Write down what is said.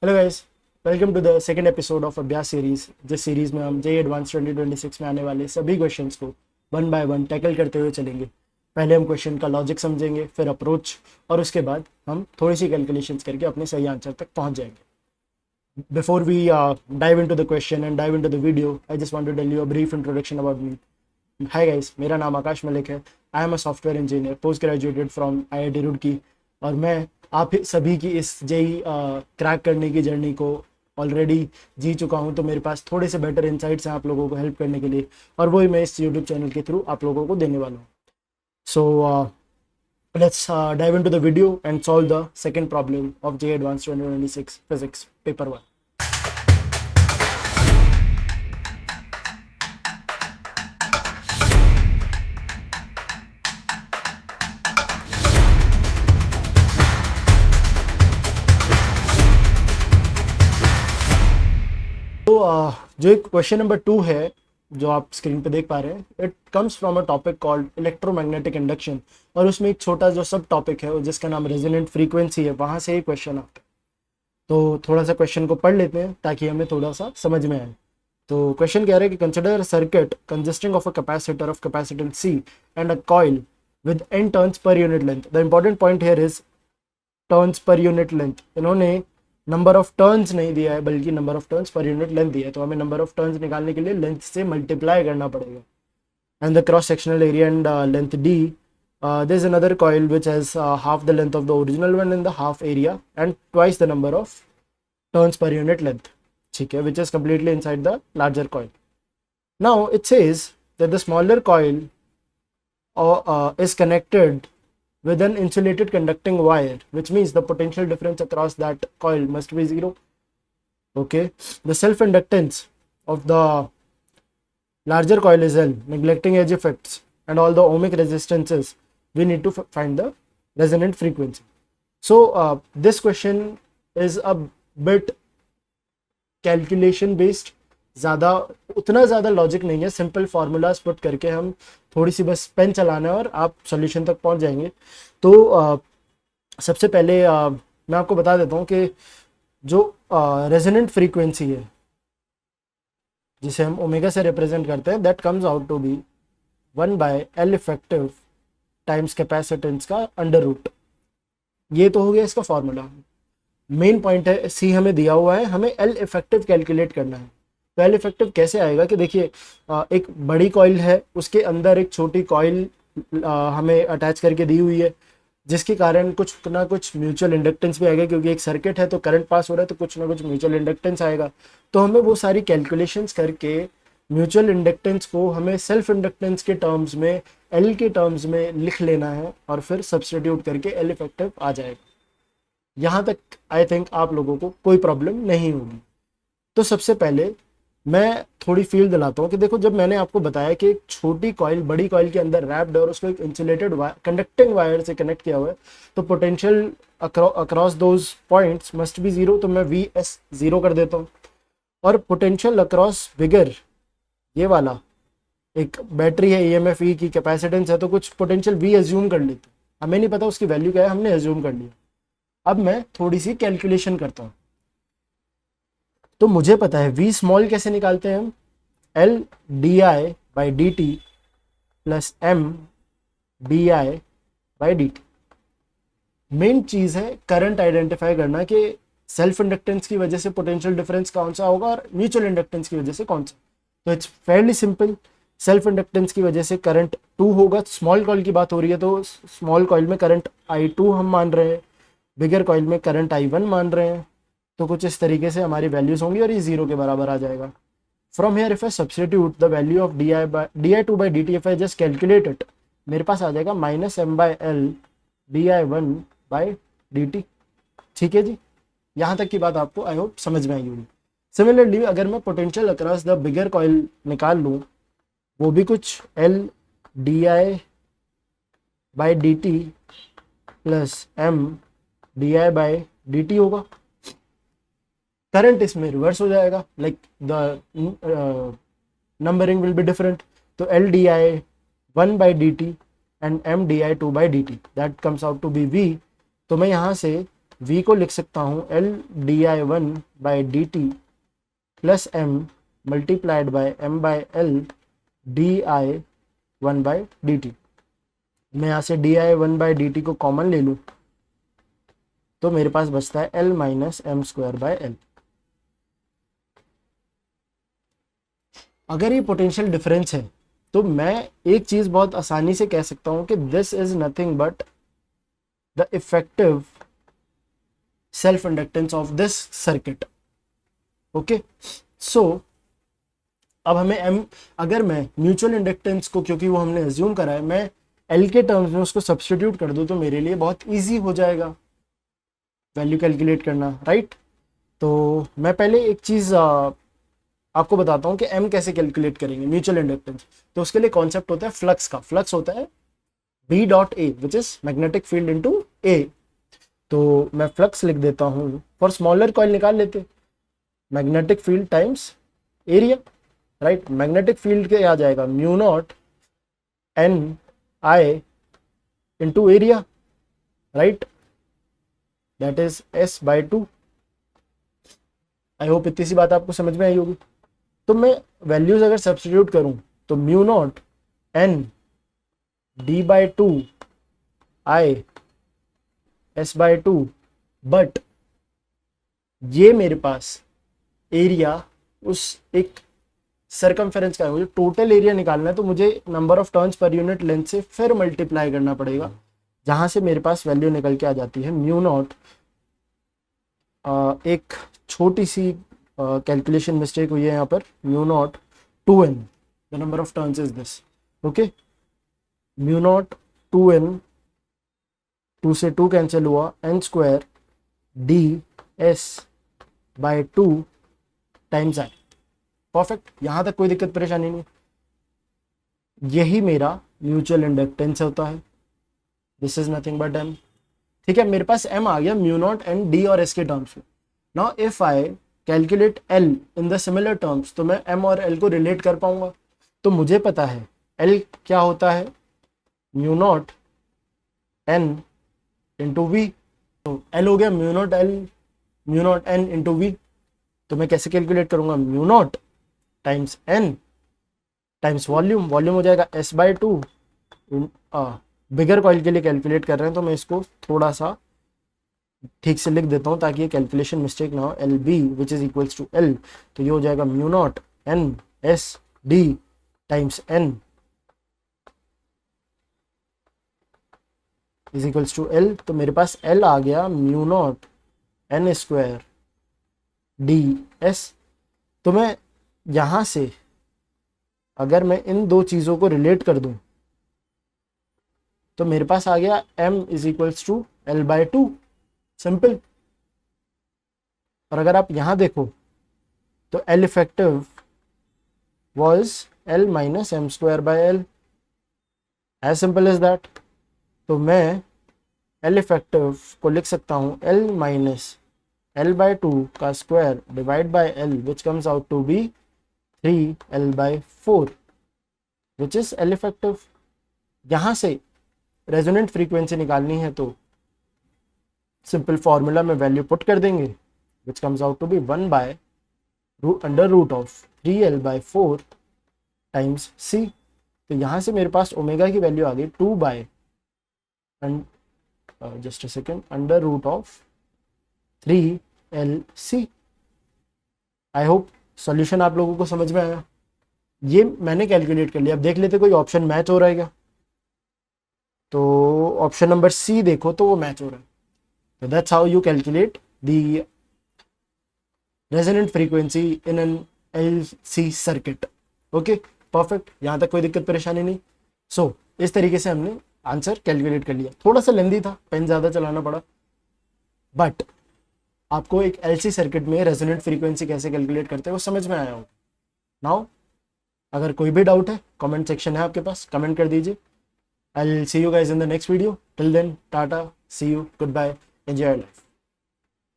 Hello guys, welcome to the second episode of Abhyas series. जिस series में हम जे advance 2026 में आने वाले सभी क्वेश्चंस को वन बाय वन टैकल करते हुए चलेंगे। पहले हम क्वेश्चन का लॉजिक समझेंगे, फिर अप्रोच, और उसके बाद हम थोड़ी सी कैलकुलेशंस करके अपने सही आंसर तक पहुंच जाएंगे। Before we dive into the question and dive into the video, I just want to tell you a brief introduction about me. Hi guys, मेरा नाम आकाश मलिक है। I am a software engineer post graduated from IIT Roorkee, और मैं आप सभी की इस JEE crack करने की जर्नी को ऑलरेडी जी चुका हूं, तो मेरे पास थोड़े से बेटर इंसाइट्स हैं आप लोगों को हेल्प करने के लिए, और वही मैं इस यूट्यूब चैनल के थ्रू आप लोगों को देने वाला हूँ। सो let's dive into the video and solve the second problem of JEE Advanced 2026 Physics Paper 1. जो एक क्वेश्चन नंबर 2 है जो आप स्क्रीन पे देख पा रहे हैं, it comes from a topic called electromagnetic induction, और उसमें एक छोटा जो सब टॉपिक है जिसका नाम रेजोनेंट फ्रीक्वेंसी है, वहां से ही क्वेश्चन आता है। तो थोड़ा सा क्वेश्चन को पढ़ लेते हैं ताकि हमें थोड़ा सा समझ में आए। तो क्वेश्चन कह रहा है कि consider circuit consisting of a capacitor of capacitance C and a coil with n turns per unit length. The important point here is turns per unit length. इन्होंने नंबर ऑफ टर्न्स नहीं दिया है बल्कि number of turns per unit length दिया है, तो हमें number of turns निकालने के लिए लेंथ से मल्टीप्लाई करना पड़ेगा। And the cross sectional area and length D, there is another coil which has half the length of the original one in the half area and twice the number of turns per unit length, ठीक है, which is completely inside the larger coil. Now it says that the smaller coil is connected with an insulated conducting wire, which means the potential difference across that coil must be zero. Okay, the self inductance of the larger coil is L. Neglecting edge effects and all the ohmic resistances, we need to find the resonant frequency. So this question is a bit calculation based, ज़्यादा उतना ज़्यादा logic नहीं है। Simple formulas put करके हम थोड़ी सी बस pen चलाना है और आप सॉल्यूशन तक पहुंच जाएंगे। तो सबसे पहले मैं आपको बता देता हूँ कि जो रेजोनेंट फ्रीक्वेंसी है जिसे हम ओमेगा से रिप्रेजेंट करते हैं, that comes out to be 1/L effective times capacitance का अंडर रूट। ये तो हो गया इसका फॉर्मूला। मेन पॉइंट है, सी हमें दिया हुआ है, हमें एल इफेक्टिव कैलकुलेट करना है। तो एल इफेक्टिव कैसे आएगा कि देखिए, एक बड़ी कॉइल है, उसके अंदर एक छोटी कॉइल हमें अटैच करके दी हुई है, जिसके कारण कुछ ना कुछ म्यूचुअल इंडक्टेंस भी आएगा, क्योंकि एक सर्किट है तो करंट पास हो रहा है तो कुछ ना कुछ म्यूचुअल इंडक्टेंस आएगा। तो हमें वो सारी कैलकुलेशंस करके म्यूचुअल इंडक्टेंस को हमें सेल्फ इंडक्टेंस के टर्म्स में, एल के टर्म्स में लिख लेना है, और फिर सब्सटीट्यूट करके एल इफेक्टिव आ जाएगा। यहाँ तक आई थिंक आप लोगों को कोई प्रॉब्लम नहीं होगी। तो सबसे पहले मैं थोड़ी फील दिलाता हूँ कि देखो, जब मैंने आपको बताया कि एक छोटी कॉइल बड़ी कॉइल के अंदर रैप्ड है और उसको एक इंसुलेटेड कंडक्टिंग वायर से कनेक्ट किया हुआ है, तो potential across those points must be zero. तो मैं VS 0 कर देता हूँ, और पोटेंशियल अक्रॉस बिगर, ये वाला एक बैटरी है, EMF E की कैपेसिटेंस है, तो कुछ पोटेंशियल V एज्यूम कर लेते हैं। हमें नहीं पता उसकी वैल्यू क्या है, हमने एज्यूम कर लिया। अब मैं थोड़ी सी कैलकुलेशन करता हूँ। तो मुझे पता है V स्मॉल कैसे निकालते हैं हम, L di/dt plus M di/dt। Main चीज है करंट आइडेंटिफाई करना कि सेल्फ इंडक्टेंस की वजह से पोटेंशियल डिफरेंस कौन सा होगा और म्यूचुअल इंडक्टेंस की वजह से कौन सा। तो it's Fairlie simple. Self inductance की वजह से करंट 2 होगा। स्मॉल कॉइल की बात हो रही है तो स्मॉल कॉइल में करंट I2 हम मान रहे हैं, बिगर कॉइल में करंट I1 मान रहे हैं। तो कुछ इस तरीके से हमारी वैल्यूज होंगी और ये 0 के बराबर आ जाएगा। From here if I substitute the value of di2/dt, if I just calculate it, मेरे पास आ जाएगा -M/L di1/dt। ठीक है जी, यहाँ तक की बात आपको आई होप समझ में आई होगी। सिमिलरली अगर मैं potential across the bigger coil निकाल लूँ, वो भी कुछ L di/dt plus M di/dt होगा। करंट इसमें रिवर्स हो जाएगा, like the numbering will be different. तो L di1/dt and M di2/dt, that comes out to be V। तो मैं यहाँ से v को लिख सकता हूँ L D I one by D T plus M multiplied by M by L D I one by D T. मैं यहाँ से D I one by D T को कॉमन ले लूँ तो मेरे पास बचता है L minus M square by L. अगर ये पोटेंशियल डिफरेंस है तो मैं एक चीज बहुत आसानी से कह सकता हूं कि this is nothing but the effective self inductance of this circuit. Okay, so अब हमें एम, अगर मैं म्यूचुअल इंडक्टेंस को, क्योंकि वो हमने एज्यूम करा है, मैं एल के टर्म्स में उसको सब्स्टिट्यूट कर दूं तो मेरे लिए बहुत ईजी हो जाएगा वैल्यू कैलकुलेट करना, राइट। तो मैं पहले एक चीज आपको बताता हूं कि m कैसे कैलकुलेट करेंगे म्यूचुअल इंडक्टेंस। तो उसके लिए कॉन्सेप्ट होता है फ्लक्स का। फ्लक्स होता है B dot A which is magnetic field into A। तो मैं फ्लक्स लिख देता हूं, फॉर स्मॉलर कॉइल निकाल लेते, magnetic field times area, right. Magnetic field के आ जाएगा mu nought N I into area, right, that is S by 2। I hope इतनी सी बात आपको समझ में आई होगी। तो मैं वैल्यूज अगर सब्स्टिट्यूट करूं तो mu nought N D by two I S by two, but ये मेरे पास एरिया उस एक सरकमफेरेंस का है, मुझे टोटल एरिया निकालना है तो मुझे number of turns per unit length से फिर मल्टीप्लाई करना पड़ेगा, जहां से मेरे पास वैल्यू निकल के आ जाती है म्यू नॉट। एक छोटी सी कैलकुलेशन मिस्टेक हुई है यहाँ पर, mu naught 2n, the number of turns is this, okay. Mu naught 2n, 2 से 2 कैंसिल हुआ, n square D S by 2 times I. Perfect, यहाँ तक कोई दिक्कत परेशानी नहीं। यही मेरा म्यूचुअल इंडक्टेंस होता है, this is nothing but m। ठीक है, मेरे पास m आ गया म्यू नॉट एन डी और s के टर्म्स में। Now if I calculate l in the similar terms तो मैं m और l को रिलेट कर पाऊंगा। तो मुझे पता है l क्या होता है, mu nought n into V. तो l हो गया mu nought l mu nought n into V. तो मैं कैसे कैलकुलेट करूंगा, mu nought times n times volume, volume हो जाएगा s बाई 2। बिगर कॉइल के लिए कैलकुलेट कर रहे हैं तो मैं इसको थोड़ा सा ठीक से लिख देता हूँ ताकि ये कैलकुलेशन मिस्टेक ना हो, L B which is equals to L. तो ये हो जाएगा mu nought N S D times N is equals to L. तो मेरे पास एल आ गया mu nought N square D S. तो मैं यहाँ से अगर मैं इन दो चीज़ों को रिलेट कर दूं तो मेरे पास आ गया m is equals to L by 2, simple. और अगर आप यहां देखो तो L effective was L minus M square by L, as simple as that. तो मैं L इफेक्टिव को लिख सकता हूं L माइनस एल बाई 2 का square divide by L which comes out to be 3L by 4 which is L effective. यहां से resonant frequency निकालनी है तो सिंपल फॉर्मूला में वैल्यू पुट कर देंगे which comes out to be 1 by under root of 3L by 4 times C। तो यहाँ से मेरे पास ओमेगा की वैल्यू आ गई 2 by just a second under root of 3LC। I hope solution आप लोगों को समझ में आया। ये मैंने कैलकुलेट कर लिया। अब देख लेते कोई ऑप्शन मैच हो रहा है क्या। तो ऑप्शन नंबर सी देखो तो वो मैच हो रहा है। तो that's how you calculate the resonant frequency in an LC circuit. Okay, perfect, यहाँ तक कोई दिक्कत परेशानी नहीं। सो इस तरीके से हमने आंसर कैलकुलेट कर लिया। थोड़ा सा लेंदी था, पेन ज़्यादा चलाना पड़ा, बट आपको एक LC सर्किट में रेजोनेंट फ्रीक्वेंसी कैसे कैलकुलेट करते हैं वो समझ में आया हो। नाउ अगर कोई भी डाउट है कमेंट सेक्शन है आपके पास, कमेंट कर दीजिए। I'll see you guys in the next video. Till then, Tata, see you, goodbye, enjoy your life.